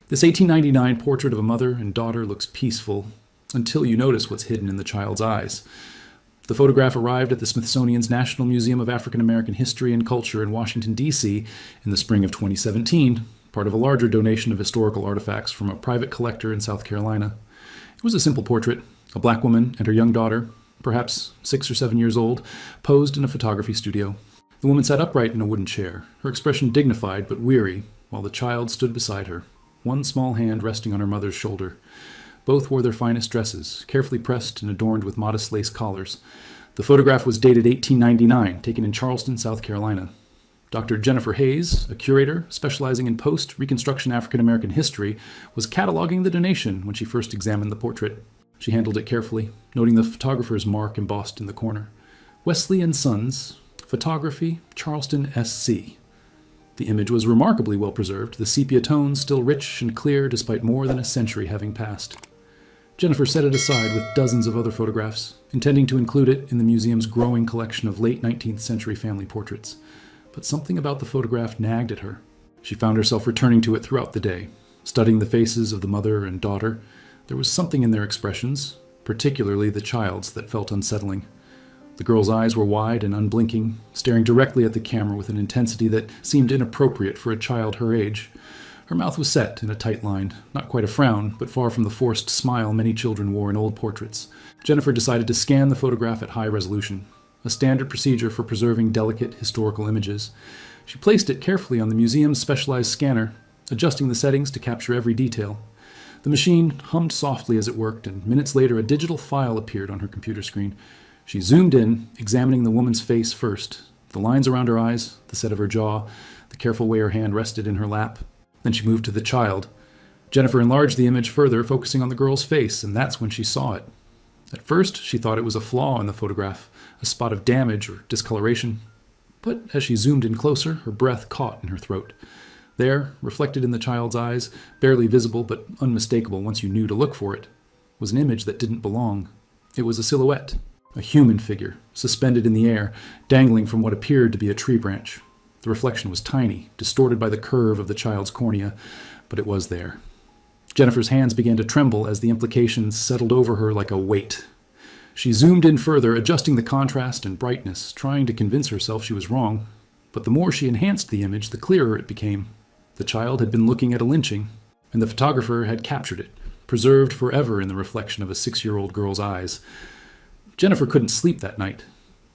This 1899 portrait of a mother and daughter looks peaceful until you notice what's hidden in the child's eyes. The photograph arrived at the Smithsonian's National Museum of African American History and Culture in Washington, D.C. in the spring of 2017, part of a larger donation of historical artifacts from a private collector in South Carolina. It was a simple portrait. A black woman and her young daughter, perhaps 6 or 7 years old, posed in a photography studio. The woman sat upright in a wooden chair, her expression dignified but weary, while the child stood beside her, one small hand resting on her mother's shoulder. Both wore their finest dresses, carefully pressed and adorned with modest lace collars. The photograph was dated 1899, taken in Charleston, South Carolina. Dr. Jennifer Hayes, a curator specializing in post-Reconstruction African American history, was cataloging the donation when she first examined the portrait. She handled it carefully, noting the photographer's mark embossed in the corner. Wesley and Sons, Photography, Charleston, SC. The image was remarkably well preserved, the sepia tones still rich and clear despite more than a century having passed. Jennifer set it aside with dozens of other photographs, intending to include it in the museum's growing collection of late 19th century family portraits. But something about the photograph nagged at her. She found herself returning to it throughout the day, studying the faces of the mother and daughter. There was something in their expressions, particularly the child's, that felt unsettling. The girl's eyes were wide and unblinking, staring directly at the camera with an intensity that seemed inappropriate for a child her age. Her mouth was set in a tight line, not quite a frown, but far from the forced smile many children wore in old portraits. Jennifer decided to scan the photograph at high resolution, a standard procedure for preserving delicate historical images. She placed it carefully on the museum's specialized scanner, adjusting the settings to capture every detail. The machine hummed softly as it worked, and minutes later a digital file appeared on her computer screen. She zoomed in, examining the woman's face first, the lines around her eyes, the set of her jaw, the careful way her hand rested in her lap. Then she moved to the child. Jennifer enlarged the image further, focusing on the girl's face, and that's when she saw it. At first, she thought it was a flaw in the photograph, a spot of damage or discoloration. But as she zoomed in closer, her breath caught in her throat. There, reflected in the child's eyes, barely visible but unmistakable once you knew to look for it, was an image that didn't belong. It was a silhouette, a human figure, suspended in the air, dangling from what appeared to be a tree branch. The reflection was tiny, distorted by the curve of the child's cornea, but it was there. Jennifer's hands began to tremble as the implications settled over her like a weight. She zoomed in further, adjusting the contrast and brightness, trying to convince herself she was wrong. But the more she enhanced the image, the clearer it became. The child had been looking at a lynching, and the photographer had captured it, preserved forever in the reflection of a 6-year-old girl's eyes. Jennifer couldn't sleep that night.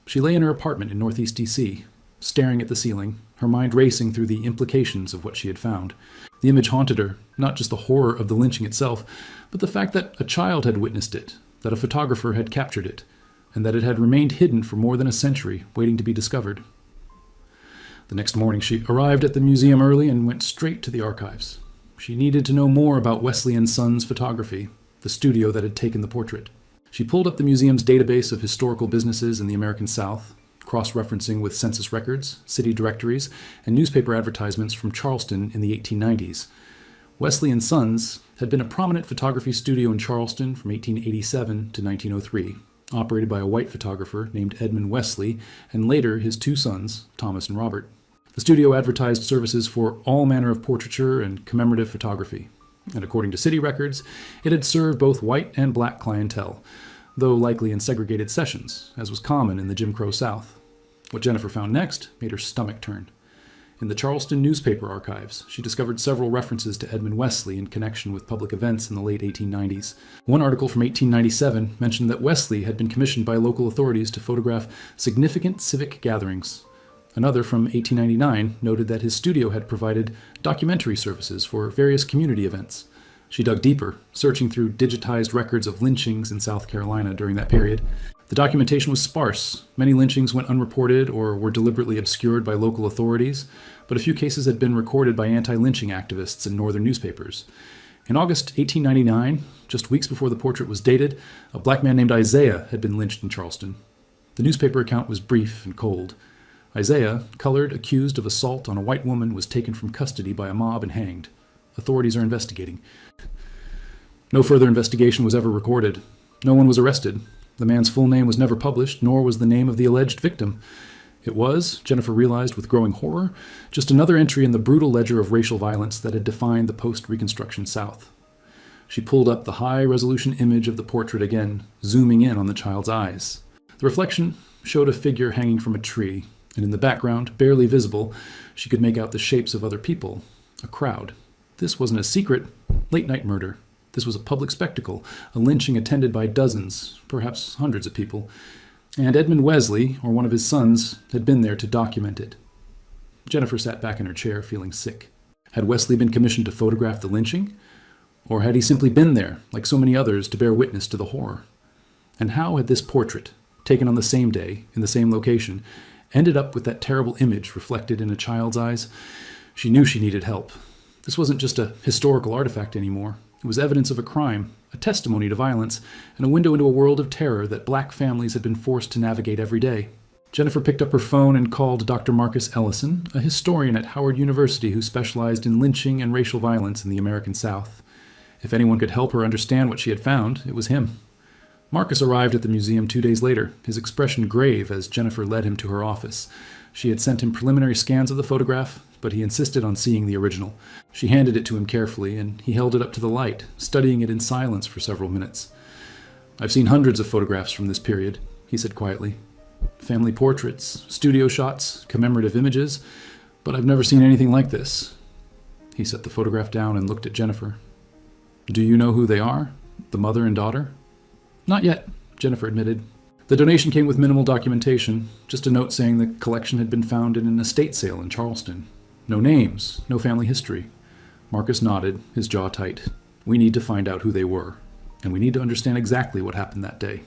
She lay in her apartment in Northeast D.C., staring at the ceiling, her mind racing through the implications of what she had found. The image haunted her, not just the horror of the lynching itself, but the fact that a child had witnessed it, that a photographer had captured it, and that it had remained hidden for more than a century, waiting to be discovered. The next morning she arrived at the museum early and went straight to the archives. She needed to know more about Wesley and Sons Photography, the studio that had taken the portrait. She pulled up the museum's database of historical businesses in the American South, cross-referencing with census records, city directories, and newspaper advertisements from Charleston in the 1890s. Wesley and Sons had been a prominent photography studio in Charleston from 1887 to 1903, operated by a white photographer named Edmund Wesley, and later his 2 sons, Thomas and Robert. The studio advertised services for all manner of portraiture and commemorative photography, and according to city records, it had served both white and black clientele, though likely in segregated sessions, as was common in the Jim Crow South. What Jennifer found next made her stomach turn. In the Charleston newspaper archives, she discovered several references to Edmund Wesley in connection with public events in the late 1890s. One article from 1897 mentioned that Wesley had been commissioned by local authorities to photograph significant civic gatherings. Another from 1899 noted that his studio had provided documentary services for various community events. She dug deeper, searching through digitized records of lynchings in South Carolina during that period. The documentation was sparse. Many lynchings went unreported or were deliberately obscured by local authorities, but a few cases had been recorded by anti-lynching activists in northern newspapers. In August 1899, just weeks before the portrait was dated, a black man named Isaiah had been lynched in Charleston. The newspaper account was brief and cold. Isaiah, colored, accused of assault on a white woman, was taken from custody by a mob and hanged. Authorities are investigating. No further investigation was ever recorded. No one was arrested. The man's full name was never published, nor was the name of the alleged victim. It was, Jennifer realized with growing horror, just another entry in the brutal ledger of racial violence that had defined the post-Reconstruction South. She pulled up the high-resolution image of the portrait again, zooming in on the child's eyes. The reflection showed a figure hanging from a tree, and in the background, barely visible, she could make out the shapes of other people, a crowd. This wasn't a secret, late-night murder. This was a public spectacle, a lynching attended by dozens, perhaps hundreds of people. And Edmund Wesley, or one of his sons, had been there to document it. Jennifer sat back in her chair, feeling sick. Had Wesley been commissioned to photograph the lynching? Or had he simply been there, like so many others, to bear witness to the horror? And how had this portrait, taken on the same day, in the same location, ended up with that terrible image reflected in a child's eyes? She knew she needed help. This wasn't just a historical artifact anymore. It was evidence of a crime, a testimony to violence, and a window into a world of terror that black families had been forced to navigate every day. Jennifer picked up her phone and called Dr. Marcus Ellison, a historian at Howard University who specialized in lynching and racial violence in the American South. If anyone could help her understand what she had found, it was him. Marcus arrived at the museum 2 days later, his expression grave as Jennifer led him to her office. She had sent him preliminary scans of the photograph, but he insisted on seeing the original. She handed it to him carefully, and he held it up to the light, studying it in silence for several minutes. "I've seen hundreds of photographs from this period," he said quietly. "Family portraits, studio shots, commemorative images, but I've never seen anything like this." He set the photograph down and looked at Jennifer. "Do you know who they are? The mother and daughter?" "Not yet," Jennifer admitted. The donation came with minimal documentation, just a note saying the collection had been found in an estate sale in Charleston. No names, no family history. Marcus nodded, his jaw tight. "We need to find out who they were, and we need to understand exactly what happened that day."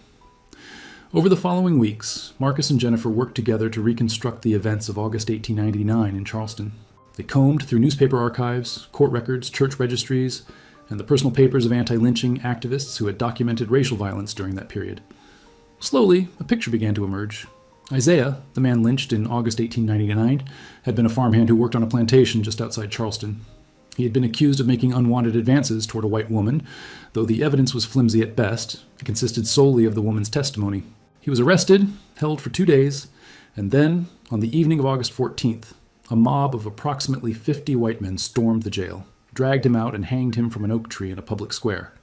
Over the following weeks, Marcus and Jennifer worked together to reconstruct the events of August 1899 in Charleston. They combed through newspaper archives, court records, church registries, and the personal papers of anti-lynching activists who had documented racial violence during that period. Slowly, a picture began to emerge. Isaiah, the man lynched in August 1899, had been a farmhand who worked on a plantation just outside Charleston. He had been accused of making unwanted advances toward a white woman, though the evidence was flimsy at best. It consisted solely of the woman's testimony. He was arrested, held for 2 days, and then, on the evening of August 14th, a mob of approximately 50 white men stormed the jail, dragged him out, and hanged him from an oak tree in a public square.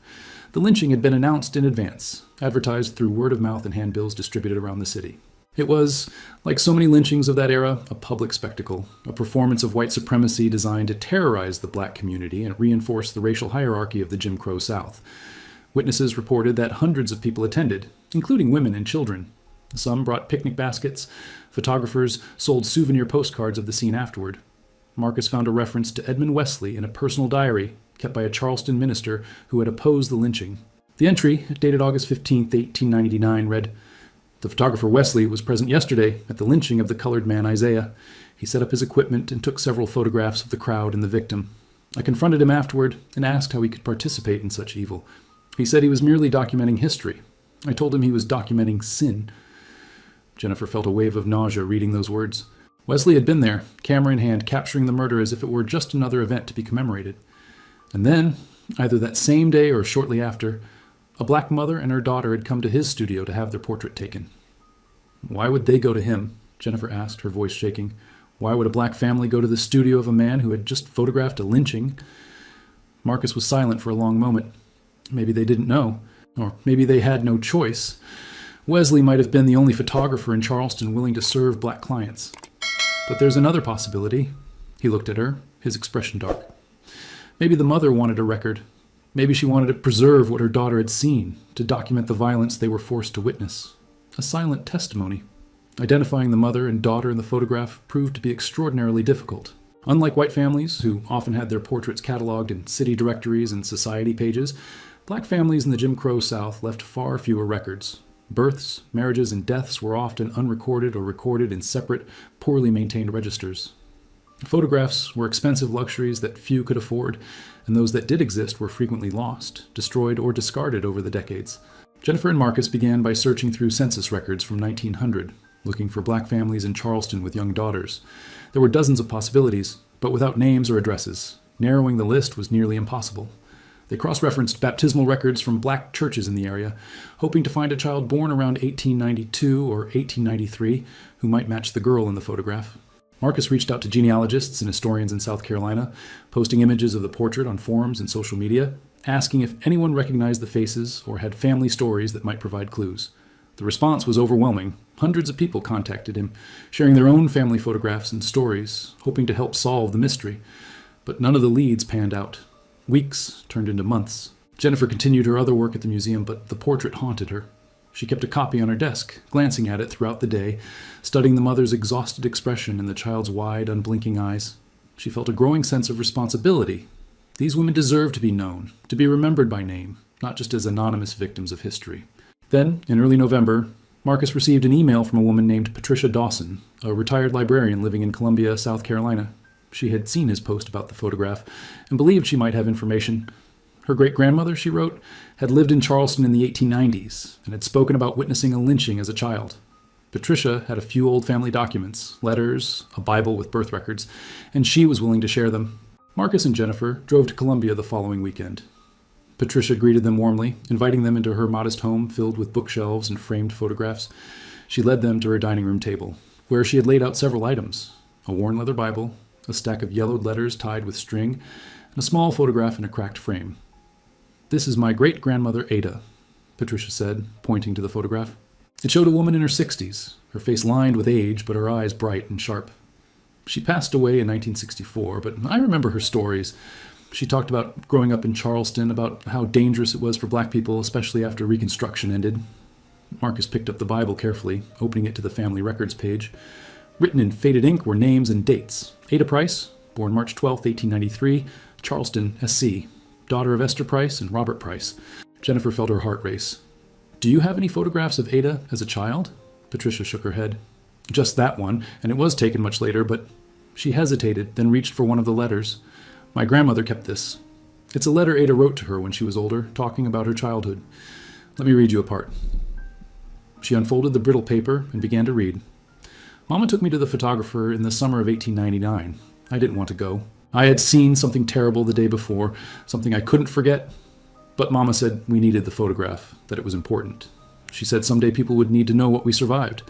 The lynching had been announced in advance, advertised through word of mouth and handbills distributed around the city. It was, like so many lynchings of that era, a public spectacle, a performance of white supremacy designed to terrorize the black community and reinforce the racial hierarchy of the Jim Crow South. Witnesses reported that hundreds of people attended, including women and children. Some brought picnic baskets. Photographers sold souvenir postcards of the scene afterward. Marcus found a reference to Edmund Wesley in a personal diary kept by a Charleston minister who had opposed the lynching. The entry, dated August 15, 1899, read, "The photographer Wesley was present yesterday at the lynching of the colored man Isaiah. He set up his equipment and took several photographs of the crowd and the victim. I confronted him afterward and asked how he could participate in such evil. He said he was merely documenting history. I told him he was documenting sin." Jennifer felt a wave of nausea reading those words. Wesley had been there, camera in hand, capturing the murder as if it were just another event to be commemorated. And then, either that same day or shortly after, a black mother and her daughter had come to his studio to have their portrait taken. "Why would they go to him?" Jennifer asked, her voice shaking. "Why would a black family go to the studio of a man who had just photographed a lynching?" Marcus was silent for a long moment. Maybe they didn't know, or maybe they had no choice. Wesley might have been the only photographer in Charleston willing to serve black clients. But there's another possibility. He looked at her, his expression dark. Maybe the mother wanted a record. Maybe she wanted to preserve what her daughter had seen, to document the violence they were forced to witness. A silent testimony. Identifying the mother and daughter in the photograph proved to be extraordinarily difficult. Unlike white families, who often had their portraits cataloged in city directories and society pages, black families in the Jim Crow South left far fewer records. Births, marriages, and deaths were often unrecorded or recorded in separate, poorly maintained registers. Photographs were expensive luxuries that few could afford, and those that did exist were frequently lost, destroyed, or discarded over the decades. Jennifer and Marcus began by searching through census records from 1900, looking for black families in Charleston with young daughters. There were dozens of possibilities, but without names or addresses. Narrowing the list was nearly impossible. They cross-referenced baptismal records from black churches in the area, hoping to find a child born around 1892 or 1893 who might match the girl in the photograph. Marcus reached out to genealogists and historians in South Carolina, posting images of the portrait on forums and social media, asking if anyone recognized the faces or had family stories that might provide clues. The response was overwhelming. Hundreds of people contacted him, sharing their own family photographs and stories, hoping to help solve the mystery. But none of the leads panned out. Weeks turned into months. Jennifer continued her other work at the museum, but the portrait haunted her. She kept a copy on her desk, glancing at it throughout the day, studying the mother's exhausted expression in the child's wide, unblinking eyes. She felt a growing sense of responsibility. These women deserved to be known, to be remembered by name, not just as anonymous victims of history. Then, in early November, Marcus received an email from a woman named Patricia Dawson, a retired librarian living in Columbia, South Carolina. She had seen his post about the photograph and believed she might have information. Her great-grandmother, she wrote, had lived in Charleston in the 1890s and had spoken about witnessing a lynching as a child. Patricia had a few old family documents, letters, a Bible with birth records, and she was willing to share them. Marcus and Jennifer drove to Columbia the following weekend. Patricia greeted them warmly, inviting them into her modest home filled with bookshelves and framed photographs. She led them to her dining room table, where she had laid out several items: a worn leather Bible, a stack of yellowed letters tied with string, and a small photograph in a cracked frame. "This is my great-grandmother Ada," Patricia said, pointing to the photograph. It showed a woman in her 60s, her face lined with age, but her eyes bright and sharp. She passed away in 1964, but I remember her stories. She talked about growing up in Charleston, about how dangerous it was for black people, especially after Reconstruction ended. Marcus picked up the Bible carefully, opening it to the family records page. Written in faded ink were names and dates. Ada Price, born March 12, 1893, Charleston, SC, daughter of Esther Price and Robert Price. Jennifer felt her heart race. "Do you have any photographs of Ada as a child?" Patricia shook her head. "Just that one, and it was taken much later, but..." She hesitated, then reached for one of the letters. "My grandmother kept this. It's a letter Ada wrote to her when she was older, talking about her childhood. Let me read you a part." She unfolded the brittle paper and began to read. "Mama took me to the photographer in the summer of 1899. I didn't want to go. I had seen something terrible the day before, something I couldn't forget, but Mama said we needed the photograph, that it was important. She said someday people would need to know what we survived."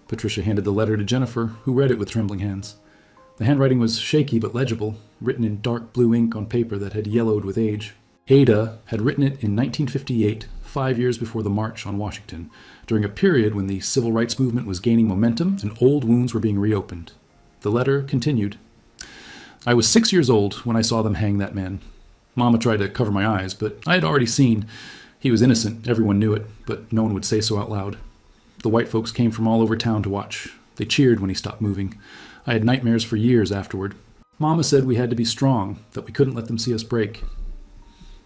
Patricia handed the letter to Jennifer, who read it with trembling hands. The handwriting was shaky but legible, written in dark blue ink on paper that had yellowed with age. Ada had written it in 1958, 5 years before the March on Washington, during a period when the civil rights movement was gaining momentum and old wounds were being reopened. The letter continued. "I was 6 years old when I saw them hang that man. Mama tried to cover my eyes, but I had already seen. He was innocent, everyone knew it, but no one would say so out loud. The white folks came from all over town to watch. They cheered when he stopped moving. I had nightmares for years afterward. Mama said we had to be strong, that we couldn't let them see us break.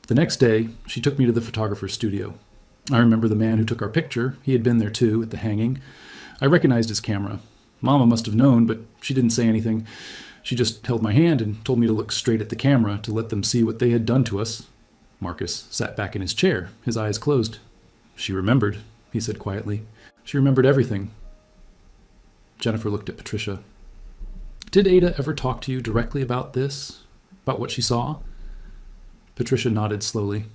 The next day, she took me to the photographer's studio. I remember the man who took our picture. He had been there too, at the hanging. I recognized his camera. Mama must have known, but she didn't say anything. She just held my hand and told me to look straight at the camera to let them see what they had done to us." Marcus sat back in his chair, his eyes closed. "She remembered," he said quietly. "She remembered everything." Jennifer looked at Patricia. "Did Ada ever talk to you directly about this? About what she saw?" Patricia nodded slowly.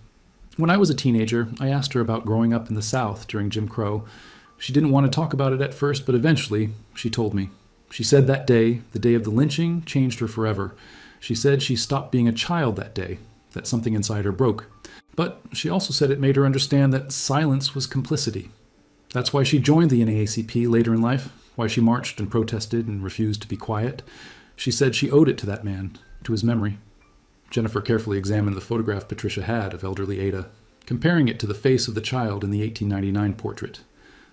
"When I was a teenager, I asked her about growing up in the South during Jim Crow. She didn't want to talk about it at first, but eventually she told me. She said that day, the day of the lynching, changed her forever. She said she stopped being a child that day, that something inside her broke. But she also said it made her understand that silence was complicity. That's why she joined the NAACP later in life, why she marched and protested and refused to be quiet. She said she owed it to that man, to his memory." Jennifer carefully examined the photograph Patricia had of elderly Ada, comparing it to the face of the child in the 1899 portrait.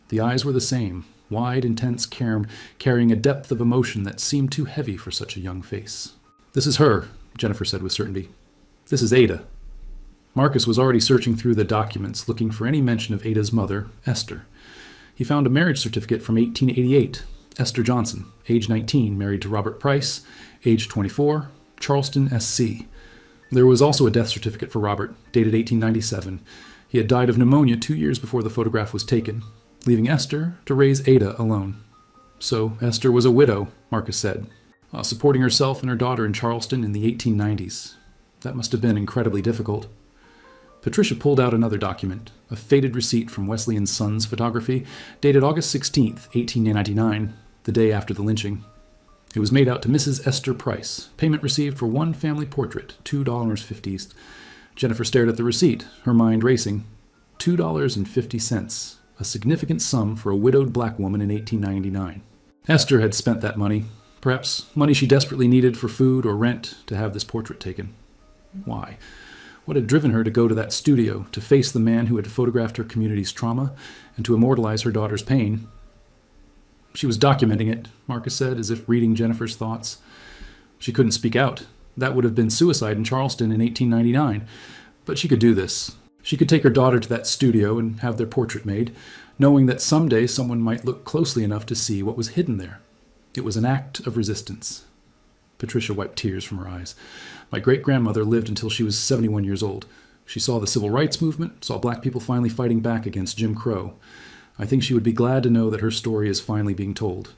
The eyes were the same, wide, intense, carrying a depth of emotion that seemed too heavy for such a young face. "This is her," Jennifer said with certainty. "This is Ada." Marcus was already searching through the documents, looking for any mention of Ada's mother, Esther. He found a marriage certificate from 1888. Esther Johnson, age 19, married to Robert Price, age 24, Charleston, SC. There was also a death certificate for Robert, dated 1897. He had died of pneumonia 2 years before the photograph was taken, leaving Esther to raise Ada alone. So Esther was a widow, Marcus said, supporting herself and her daughter in Charleston in the 1890s. That must have been incredibly difficult. Patricia pulled out another document, a faded receipt from Wesley and Sons Photography, dated August 16, 1899, the day after the lynching. It was made out to Mrs. Esther Price. Payment received for one family portrait, $2.50. Jennifer stared at the receipt, her mind racing. $2.50, a significant sum for a widowed black woman in 1899. Esther had spent that money, perhaps money she desperately needed for food or rent, to have this portrait taken. Why? What had driven her to go to that studio, to face the man who had photographed her community's trauma, and to immortalize her daughter's pain? She was documenting it, Marcus said, as if reading Jennifer's thoughts. She couldn't speak out. That would have been suicide in Charleston in 1899. But she could do this. She could take her daughter to that studio and have their portrait made, knowing that someday someone might look closely enough to see what was hidden there. It was an act of resistance. Patricia wiped tears from her eyes. My great-grandmother lived until she was 71 years old. She saw the civil rights movement, saw black people finally fighting back against Jim Crow. I think she would be glad to know that her story is finally being told.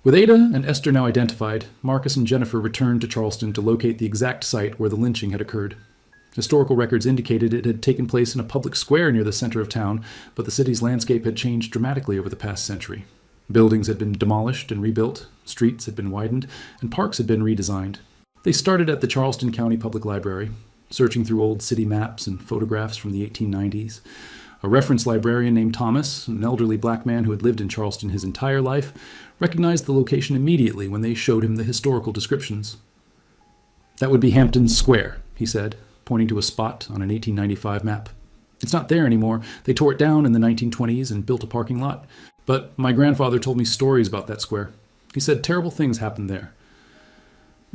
With Ada and Esther now identified, Marcus and Jennifer returned to Charleston to locate the exact site where the lynching had occurred. Historical records indicated it had taken place in a public square near the center of town, but the city's landscape had changed dramatically over the past century. Buildings had been demolished and rebuilt, streets had been widened, and parks had been redesigned. They started at the Charleston County Public Library, searching through old city maps and photographs from the 1890s. A reference librarian named Thomas, an elderly black man who had lived in Charleston his entire life, recognized the location immediately when they showed him the historical descriptions. "That would be Hampton Square," he said, pointing to a spot on an 1895 map. "It's not there anymore. They tore it down in the 1920s and built a parking lot. But my grandfather told me stories about that square. He said terrible things happened there."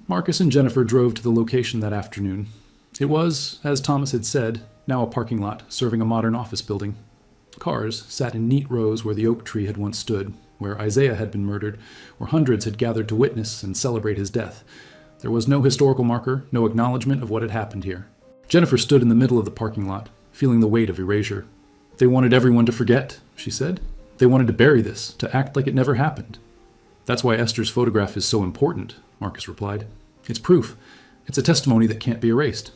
Marcus and Jennifer drove to the location that afternoon. It was, as Thomas had said, now a parking lot serving a modern office building. Cars sat in neat rows where the oak tree had once stood, where Isaiah had been murdered, where hundreds had gathered to witness and celebrate his death. There was no historical marker, no acknowledgement of what had happened here. Jennifer stood in the middle of the parking lot, feeling the weight of erasure. "They wanted everyone to forget," she said. "They wanted to bury this, to act like it never happened." "That's why Esther's photograph is so important," Marcus replied. "It's proof. It's a testimony that can't be erased."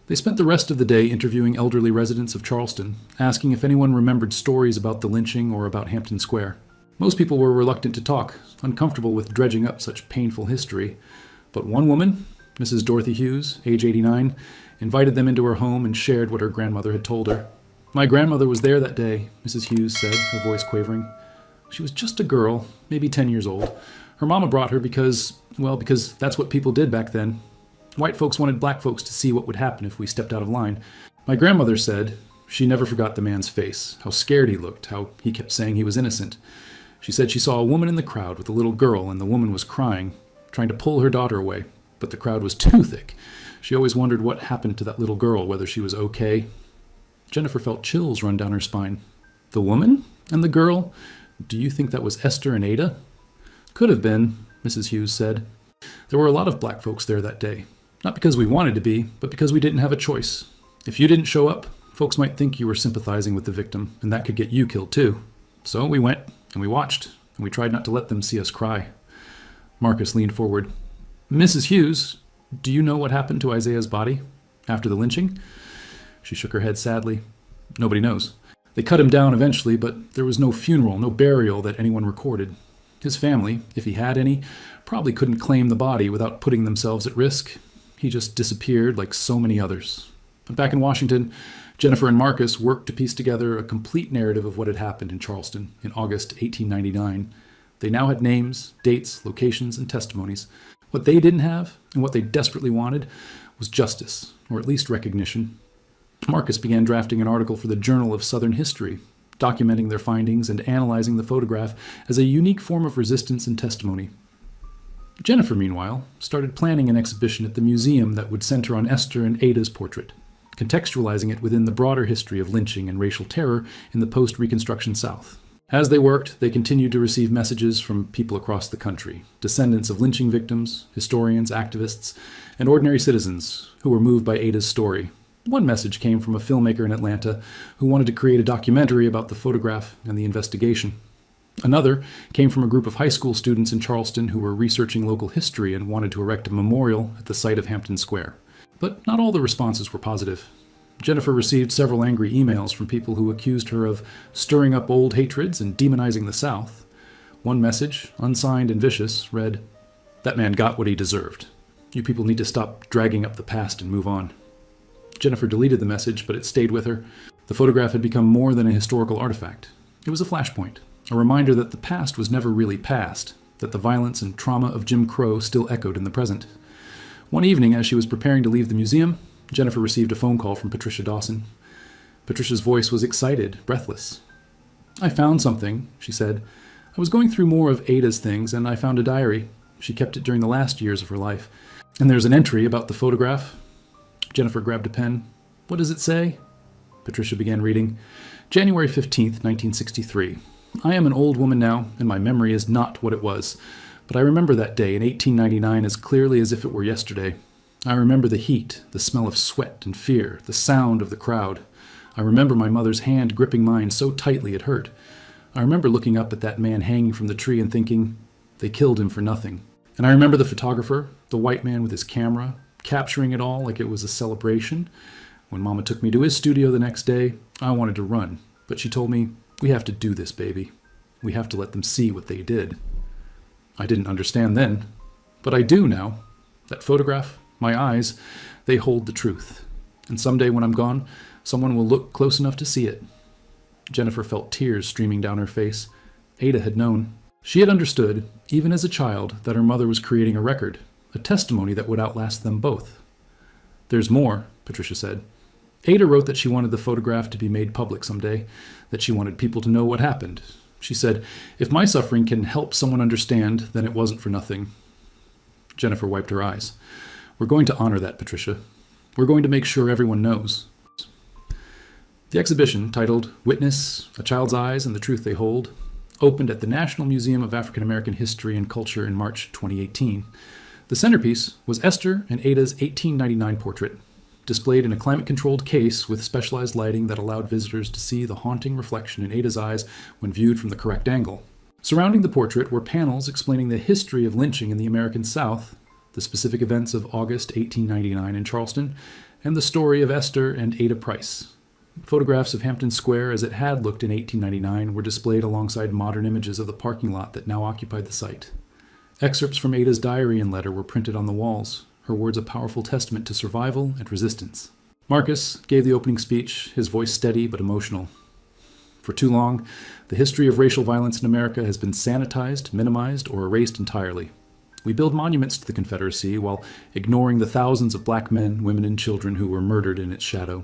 They spent the rest of the day interviewing elderly residents of Charleston, asking if anyone remembered stories about the lynching or about Hampton Square. Most people were reluctant to talk, uncomfortable with dredging up such painful history. But one woman, Mrs. Dorothy Hughes, age 89, invited them into her home and shared what her grandmother had told her. "My grandmother was there that day," Mrs. Hughes said, her voice quavering. "She was just a girl, maybe 10 years old. Her mama brought her because that's what people did back then. White folks wanted black folks to see what would happen if we stepped out of line. My grandmother said she never forgot the man's face, how scared he looked, how he kept saying he was innocent. She said she saw a woman in the crowd with a little girl, and the woman was crying, trying to pull her daughter away, but the crowd was too thick. She always wondered what happened to that little girl, whether she was okay." Jennifer felt chills run down her spine. "The woman? And the girl? Do you think that was Esther and Ada?" "Could have been," Mrs. Hughes said. "There were a lot of black folks there that day. Not because we wanted to be, but because we didn't have a choice. If you didn't show up, folks might think you were sympathizing with the victim, and that could get you killed too. So we went, and we watched, and we tried not to let them see us cry." Marcus leaned forward. "Mrs. Hughes, do you know what happened to Isaiah's body after the lynching?" She shook her head sadly. "Nobody knows. They cut him down eventually, but there was no funeral, no burial that anyone recorded. His family, if he had any, probably couldn't claim the body without putting themselves at risk. He just disappeared like so many others." But back in Washington, Jennifer and Marcus worked to piece together a complete narrative of what had happened in Charleston in August 1899. They now had names, dates, locations, and testimonies. What they didn't have, and what they desperately wanted, was justice, or at least recognition. Marcus began drafting an article for the Journal of Southern History, documenting their findings and analyzing the photograph as a unique form of resistance and testimony. Jennifer, meanwhile, started planning an exhibition at the museum that would center on Esther and Ada's portrait, contextualizing it within the broader history of lynching and racial terror in the post-Reconstruction South. As they worked, they continued to receive messages from people across the country, descendants of lynching victims, historians, activists, and ordinary citizens who were moved by Ada's story. One message came from a filmmaker in Atlanta who wanted to create a documentary about the photograph and the investigation. Another came from a group of high school students in Charleston who were researching local history and wanted to erect a memorial at the site of Hampton Square. But not all the responses were positive. Jennifer received several angry emails from people who accused her of stirring up old hatreds and demonizing the South. One message, unsigned and vicious, read, "That man got what he deserved. You people need to stop dragging up the past and move on." Jennifer deleted the message, but it stayed with her. The photograph had become more than a historical artifact. It was a flashpoint, a reminder that the past was never really past, that the violence and trauma of Jim Crow still echoed in the present. One evening, as she was preparing to leave the museum, Jennifer received a phone call from Patricia Dawson. Patricia's voice was excited, breathless. "I found something," she said. "I was going through more of Ada's things, and I found a diary. She kept it during the last years of her life. And there's an entry about the photograph." Jennifer grabbed a pen. "What does it say?" Patricia began reading. "January 15th, 1963. I am an old woman now, and my memory is not what it was. But I remember that day in 1899 as clearly as if it were yesterday. I remember the heat, the smell of sweat and fear, the sound of the crowd. I remember my mother's hand gripping mine so tightly it hurt. I remember looking up at that man hanging from the tree and thinking, they killed him for nothing. And I remember the photographer, the white man with his camera, capturing it all like it was a celebration. When Mama took me to his studio the next day, I wanted to run, but she told me, we have to do this, baby. We have to let them see what they did. I didn't understand then, but I do now. That photograph, my eyes, they hold the truth. And someday when I'm gone, someone will look close enough to see it." Jennifer felt tears streaming down her face. Ada had known. She had understood, even as a child, that her mother was creating a record, a testimony that would outlast them both. "There's more," Patricia said. "Ada wrote that she wanted the photograph to be made public someday, that she wanted people to know what happened. She said, if my suffering can help someone understand, then it wasn't for nothing." Jennifer wiped her eyes. "We're going to honor that, Patricia. We're going to make sure everyone knows." The exhibition, titled Witness, A Child's Eyes and the Truth They Hold, opened at the National Museum of African American History and Culture in March 2018. The centerpiece was Esther and Ada's 1899 portrait, displayed in a climate-controlled case with specialized lighting that allowed visitors to see the haunting reflection in Ada's eyes when viewed from the correct angle. Surrounding the portrait were panels explaining the history of lynching in the American South, the specific events of August 1899 in Charleston, and the story of Esther and Ada Price. Photographs of Hampton Square as it had looked in 1899 were displayed alongside modern images of the parking lot that now occupied the site. Excerpts from Ada's diary and letter were printed on the walls, her words a powerful testament to survival and resistance. Marcus gave the opening speech, his voice steady but emotional. "For too long, the history of racial violence in America has been sanitized, minimized, or erased entirely. We build monuments to the Confederacy while ignoring the thousands of black men, women, and children who were murdered in its shadow.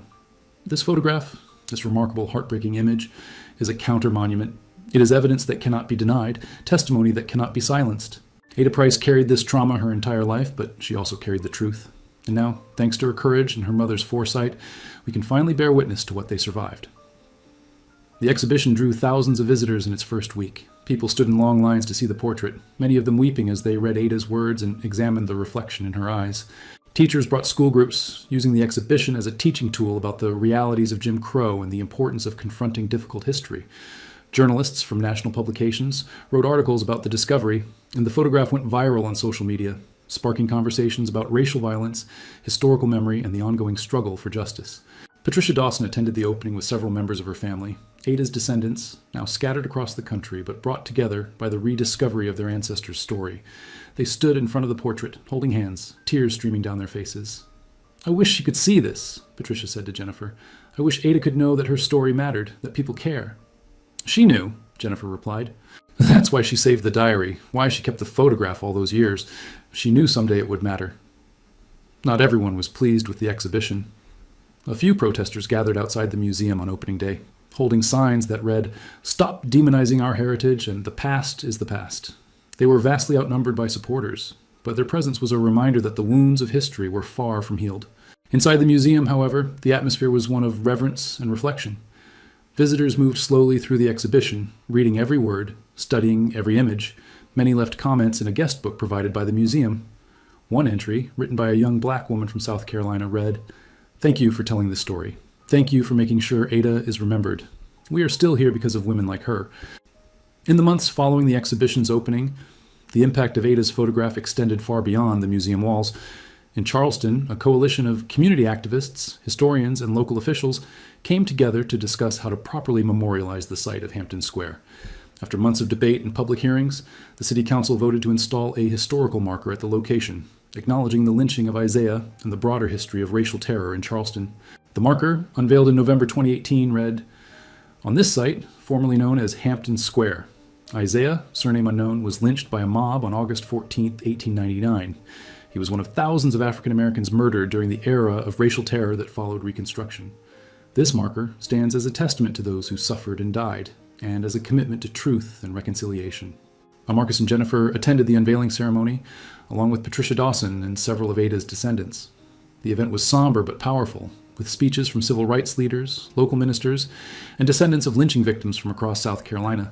This photograph, this remarkable, heartbreaking image, is a counter-monument. It is evidence that cannot be denied, testimony that cannot be silenced. Ada Price carried this trauma her entire life, but she also carried the truth. And now, thanks to her courage and her mother's foresight, we can finally bear witness to what they survived." The exhibition drew thousands of visitors in its first week. People stood in long lines to see the portrait, many of them weeping as they read Ada's words and examined the reflection in her eyes. Teachers brought school groups, using the exhibition as a teaching tool about the realities of Jim Crow and the importance of confronting difficult history. Journalists from national publications wrote articles about the discovery, and the photograph went viral on social media, sparking conversations about racial violence, historical memory, and the ongoing struggle for justice. Patricia Dawson attended the opening with several members of her family, Ada's descendants, now scattered across the country but brought together by the rediscovery of their ancestors' story. They stood in front of the portrait, holding hands, tears streaming down their faces. "I wish she could see this," Patricia said to Jennifer. "I wish Ada could know that her story mattered, that people care." "She knew," Jennifer replied. "That's why she saved the diary, why she kept the photograph all those years. She knew someday it would matter." Not everyone was pleased with the exhibition. A few protesters gathered outside the museum on opening day, holding signs that read, "Stop demonizing our heritage," and "The past is the past." They were vastly outnumbered by supporters, but their presence was a reminder that the wounds of history were far from healed. Inside the museum, however, the atmosphere was one of reverence and reflection. Visitors moved slowly through the exhibition, reading every word, studying every image. Many left comments in a guest book provided by the museum. One entry, written by a young black woman from South Carolina, read, "Thank you for telling this story. Thank you for making sure Ada is remembered. We are still here because of women like her." In the months following the exhibition's opening, the impact of Ada's photograph extended far beyond the museum walls. In Charleston, a coalition of community activists, historians, and local officials came together to discuss how to properly memorialize the site of Hampton Square. After months of debate and public hearings, the City Council voted to install a historical marker at the location, acknowledging the lynching of Isaiah and the broader history of racial terror in Charleston. The marker, unveiled in November 2018, read, "On this site, formerly known as Hampton Square, Isaiah, surname unknown, was lynched by a mob on August 14, 1899. He was one of thousands of African Americans murdered during the era of racial terror that followed Reconstruction. This marker stands as a testament to those who suffered and died, and as a commitment to truth and reconciliation." Marcus and Jennifer attended the unveiling ceremony, along with Patricia Dawson and several of Ada's descendants. The event was somber but powerful, with speeches from civil rights leaders, local ministers, and descendants of lynching victims from across South Carolina.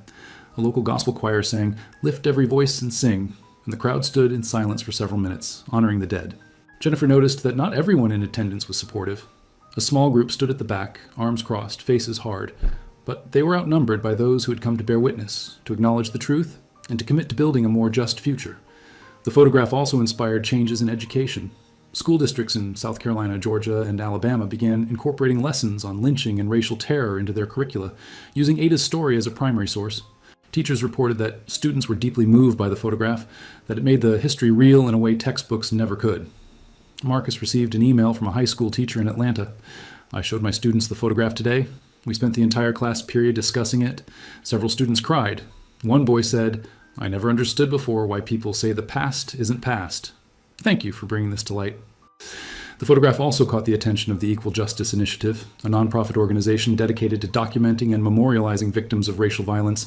A local gospel choir sang, "Lift every voice and sing," and the crowd stood in silence for several minutes, honoring the dead. Jennifer noticed that not everyone in attendance was supportive. A small group stood at the back, arms crossed, faces hard, but they were outnumbered by those who had come to bear witness, to acknowledge the truth, and to commit to building a more just future. The photograph also inspired changes in education. School districts in South Carolina, Georgia, and Alabama began incorporating lessons on lynching and racial terror into their curricula, using Ada's story as a primary source. Teachers reported that students were deeply moved by the photograph, that it made the history real in a way textbooks never could. Marcus received an email from a high school teacher in Atlanta. "I showed my students the photograph today. We spent the entire class period discussing it. Several students cried. One boy said, 'I never understood before why people say the past isn't past. Thank you for bringing this to light.'" The photograph also caught the attention of the Equal Justice Initiative, a nonprofit organization dedicated to documenting and memorializing victims of racial violence.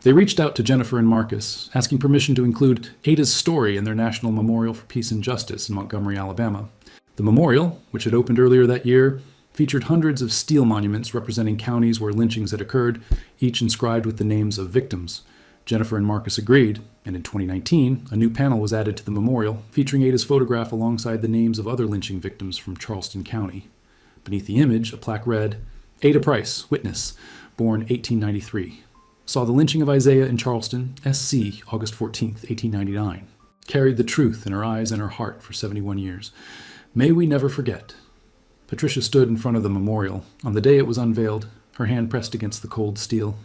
They reached out to Jennifer and Marcus, asking permission to include Ada's story in their National Memorial for Peace and Justice in Montgomery, Alabama. The memorial, which had opened earlier that year, featured hundreds of steel monuments representing counties where lynchings had occurred, each inscribed with the names of victims. Jennifer and Marcus agreed, and in 2019, a new panel was added to the memorial, featuring Ada's photograph alongside the names of other lynching victims from Charleston County. Beneath the image, a plaque read, "Ada Price, witness, born 1893. Saw the lynching of Isaiah in Charleston, SC, August 14, 1899. Carried the truth in her eyes and her heart for 71 years. May we never forget." Patricia stood in front of the memorial. On the day it was unveiled, her hand pressed against the cold steel.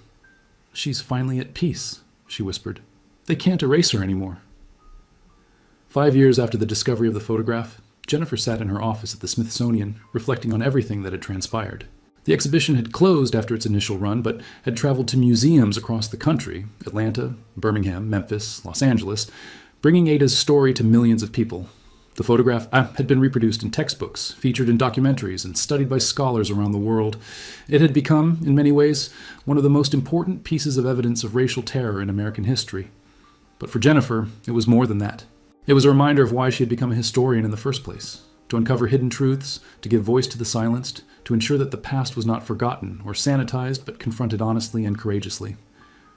"She's finally at peace," she whispered. "They can't erase her anymore." 5 years after the discovery of the photograph, Jennifer sat in her office at the Smithsonian, reflecting on everything that had transpired. The exhibition had closed after its initial run, but had traveled to museums across the country, Atlanta, Birmingham, Memphis, Los Angeles, bringing Ada's story to millions of people. The photograph had been reproduced in textbooks, featured in documentaries, and studied by scholars around the world. It had become, in many ways, one of the most important pieces of evidence of racial terror in American history. But for Jennifer, it was more than that. It was a reminder of why she had become a historian in the first place, to uncover hidden truths, to give voice to the silenced, to ensure that the past was not forgotten or sanitized but confronted honestly and courageously.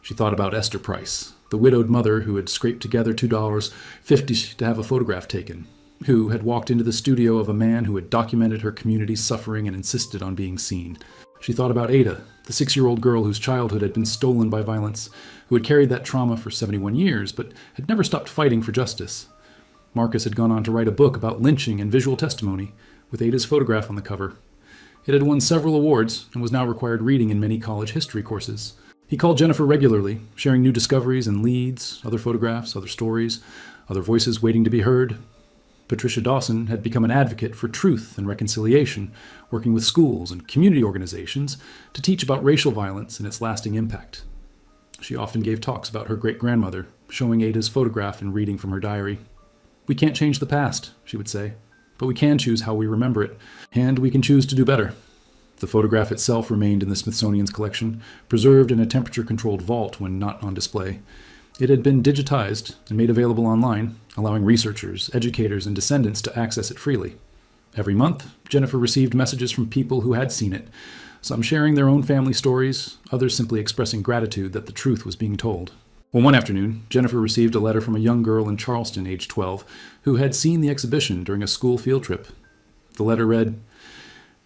She thought about Esther Price, the widowed mother who had scraped together $2.50 to have a photograph taken, who had walked into the studio of a man who had documented her community's suffering and insisted on being seen. She thought about Ada, the 6-year-old girl whose childhood had been stolen by violence, who had carried that trauma for 71 years but had never stopped fighting for justice. Marcus had gone on to write a book about lynching and visual testimony, with Ada's photograph on the cover. It had won several awards and was now required reading in many college history courses. He called Jennifer regularly, sharing new discoveries and leads, other photographs, other stories, other voices waiting to be heard. Patricia Dawson had become an advocate for truth and reconciliation, working with schools and community organizations to teach about racial violence and its lasting impact. She often gave talks about her great-grandmother, showing Ada's photograph and reading from her diary. "We can't change the past," she would say, "but we can choose how we remember it, and we can choose to do better." The photograph itself remained in the Smithsonian's collection, preserved in a temperature-controlled vault when not on display. It had been digitized and made available online, allowing researchers, educators, and descendants to access it freely. Every month, Jennifer received messages from people who had seen it, some sharing their own family stories, others simply expressing gratitude that the truth was being told. Well, one afternoon, Jennifer received a letter from a young girl in Charleston, age 12, who had seen the exhibition during a school field trip. The letter read,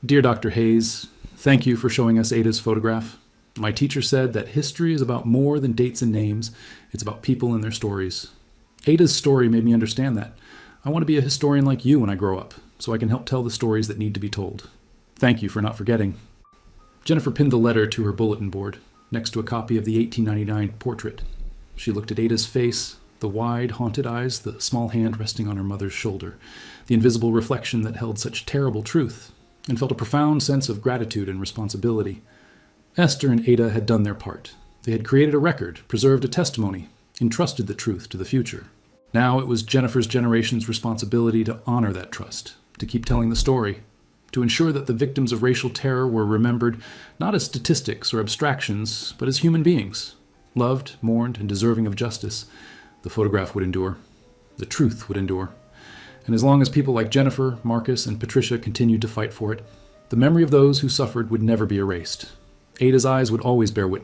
"Dear Dr. Hayes, thank you for showing us Ada's photograph. My teacher said that history is about more than dates and names. It's about people and their stories. Ada's story made me understand that. I want to be a historian like you when I grow up, so I can help tell the stories that need to be told. Thank you for not forgetting." Jennifer pinned the letter to her bulletin board, next to a copy of the 1899 portrait. She looked at Ada's face, the wide, haunted eyes, the small hand resting on her mother's shoulder, the invisible reflection that held such terrible truth, and felt a profound sense of gratitude and responsibility. Esther and Ada had done their part. They had created a record, preserved a testimony, entrusted the truth to the future. Now it was Jennifer's generation's responsibility to honor that trust, to keep telling the story, to ensure that the victims of racial terror were remembered not as statistics or abstractions, but as human beings, loved, mourned, and deserving of justice. The photograph would endure. The truth would endure. And as long as people like Jennifer, Marcus, and Patricia continued to fight for it, the memory of those who suffered would never be erased. Ada's eyes would always bear witness